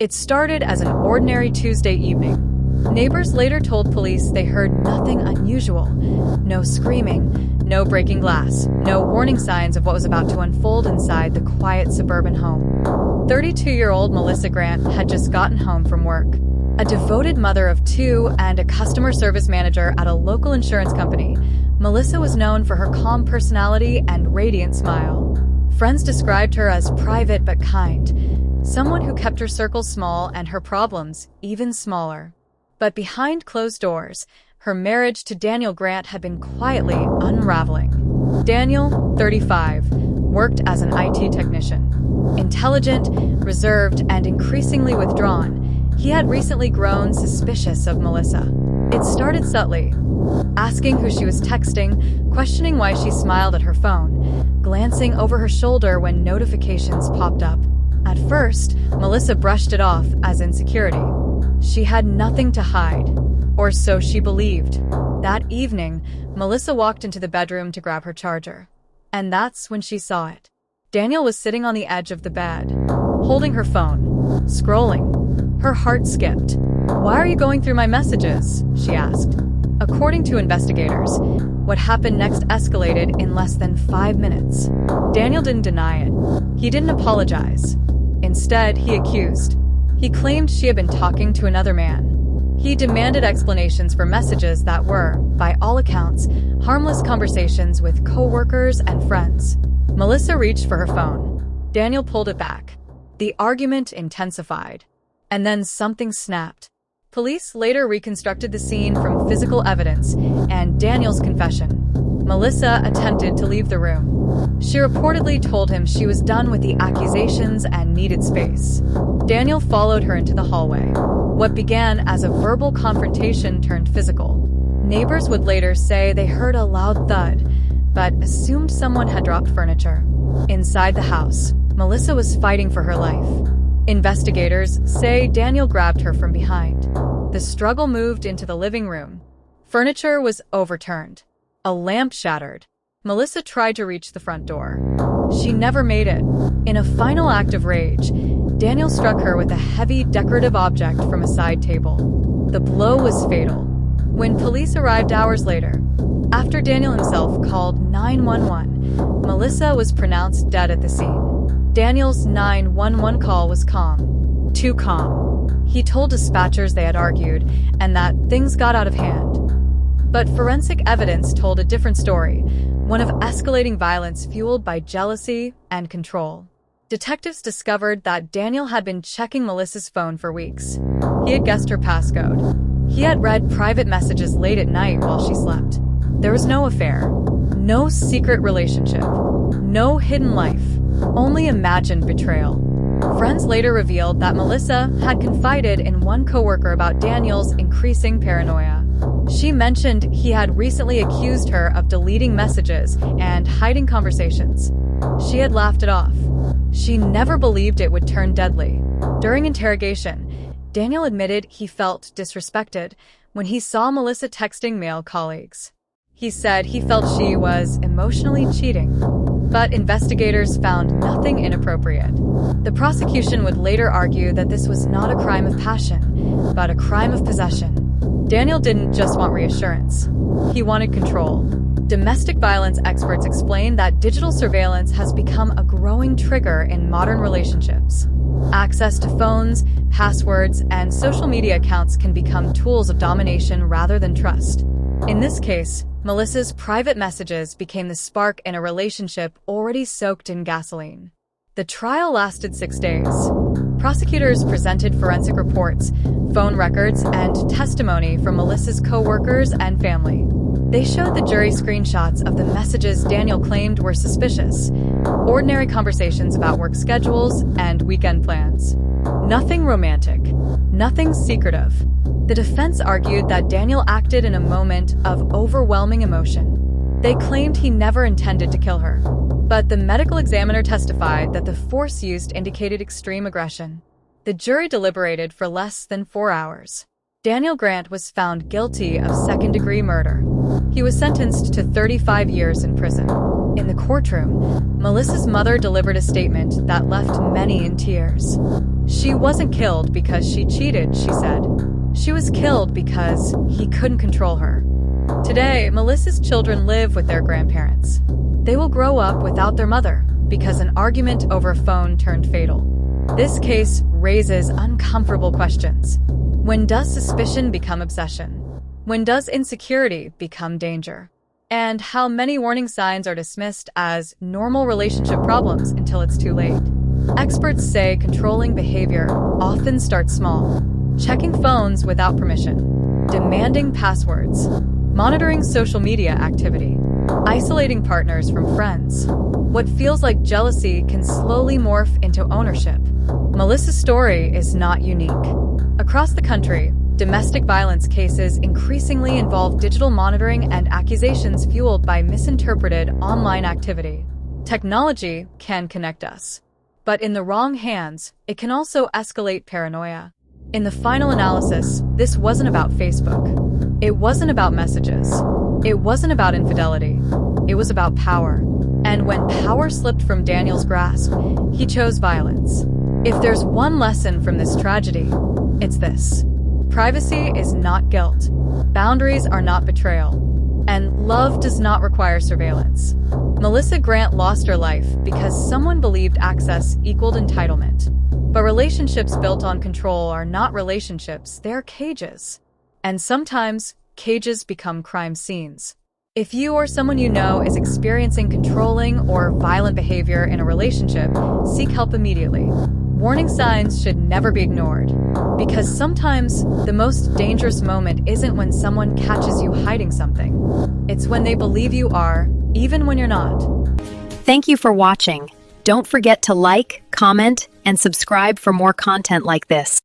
It started as an ordinary Tuesday evening. Neighbors later told police they heard nothing unusual. No screaming, no breaking glass, no warning signs of what was about to unfold inside the quiet suburban home. 32-year-old Melissa Grant had just gotten home from work. A devoted mother of two and a customer service manager at a local insurance company, Melissa was known for her calm personality and radiant smile. Friends described her as private but kind, someone who kept her circle small and her problems even smaller. But behind closed doors, her marriage to Daniel Grant had been quietly unraveling. Daniel, 35, worked as an IT technician. Intelligent, reserved, and increasingly withdrawn, he had recently grown suspicious of Melissa. It started subtly, asking who she was texting, questioning why she smiled at her phone, glancing over her shoulder when notifications popped up. At first, Melissa brushed it off as insecurity. She had nothing to hide, or so she believed. That evening, Melissa walked into the bedroom to grab her charger. And that's when she saw it. Daniel was sitting on the edge of the bed, holding her phone, scrolling. Her heart skipped. "Why are you going through my messages?" she asked. According to investigators, what happened next escalated in less than 5 minutes. Daniel didn't deny it. He didn't apologize. Instead, he accused. He claimed she had been talking to another man. He demanded explanations for messages that were, by all accounts, harmless conversations with co-workers and friends. Melissa reached for her phone. Daniel pulled it back. The argument intensified. And then something snapped. Police later reconstructed the scene from physical evidence and Daniel's confession. Melissa attempted to leave the room. She reportedly told him she was done with the accusations and needed space. Daniel followed her into the hallway. What began as a verbal confrontation turned physical. Neighbors would later say they heard a loud thud, but assumed someone had dropped furniture. Inside the house, Melissa was fighting for her life. Investigators say Daniel grabbed her from behind. The struggle moved into the living room. Furniture was overturned. A lamp shattered. Melissa tried to reach the front door. She never made it. In a final act of rage, Daniel struck her with a heavy decorative object from a side table. The blow was fatal. When police arrived hours later, after Daniel himself called 911, Melissa was pronounced dead at the scene. Daniel's 911 call was calm. Too calm. He told dispatchers they had argued and that things got out of hand. But forensic evidence told a different story, one of escalating violence fueled by jealousy and control. Detectives discovered that Daniel had been checking Melissa's phone for weeks. He had guessed her passcode. He had read private messages late at night while she slept. There was no affair, no secret relationship, no hidden life, only imagined betrayal. Friends later revealed that Melissa had confided in one coworker about Daniel's increasing paranoia. She mentioned he had recently accused her of deleting messages and hiding conversations. She had laughed it off. She never believed it would turn deadly. During interrogation, Daniel admitted he felt disrespected when he saw Melissa texting male colleagues. He said he felt she was emotionally cheating, but investigators found nothing inappropriate. The prosecution would later argue that this was not a crime of passion, but a crime of possession. Daniel didn't just want reassurance. He wanted control. Domestic violence experts explain that digital surveillance has become a growing trigger in modern relationships. Access to phones, passwords, and social media accounts can become tools of domination rather than trust. In this case, Melissa's private messages became the spark in a relationship already soaked in gasoline. The trial lasted 6 days. Prosecutors presented forensic reports, phone records, and testimony from Melissa's co-workers and family. They showed the jury screenshots of the messages Daniel claimed were suspicious, ordinary conversations about work schedules and weekend plans. Nothing romantic, nothing secretive. The defense argued that Daniel acted in a moment of overwhelming emotion. They claimed he never intended to kill her, but the medical examiner testified that the force used indicated extreme aggression. The jury deliberated for less than 4 hours. Daniel Grant was found guilty of second-degree murder. He was sentenced to 35 years in prison. In the courtroom, Melissa's mother delivered a statement that left many in tears. She wasn't killed because she cheated, she said. She was killed because he couldn't control her. Today, Melissa's children live with their grandparents. They will grow up without their mother because an argument over a phone turned fatal. This case raises uncomfortable questions. When does suspicion become obsession? When does insecurity become danger? And how many warning signs are dismissed as normal relationship problems until it's too late? Experts say controlling behavior often starts small. Checking phones without permission, demanding passwords, monitoring social media activity, isolating partners from friends. What feels like jealousy can slowly morph into ownership. Melissa's story is not unique. Across the country, domestic violence cases increasingly involve digital monitoring and accusations fueled by misinterpreted online activity. Technology can connect us, but in the wrong hands, it can also escalate paranoia. In the final analysis, this wasn't about Facebook. It wasn't about messages. It wasn't about infidelity. It was about power. And when power slipped from Daniel's grasp, he chose violence. If there's one lesson from this tragedy, it's this. Privacy is not guilt. Boundaries are not betrayal. And love does not require surveillance. Melissa Grant lost her life because someone believed access equaled entitlement. But relationships built on control are not relationships, they're cages. And sometimes, cages become crime scenes. If you or someone you know is experiencing controlling or violent behavior in a relationship, seek help immediately. Warning signs should never be ignored, because sometimes the most dangerous moment isn't when someone catches you hiding something. It's when they believe you are, even when you're not. Thank you for watching. Don't forget to like, comment, and subscribe for more content like this.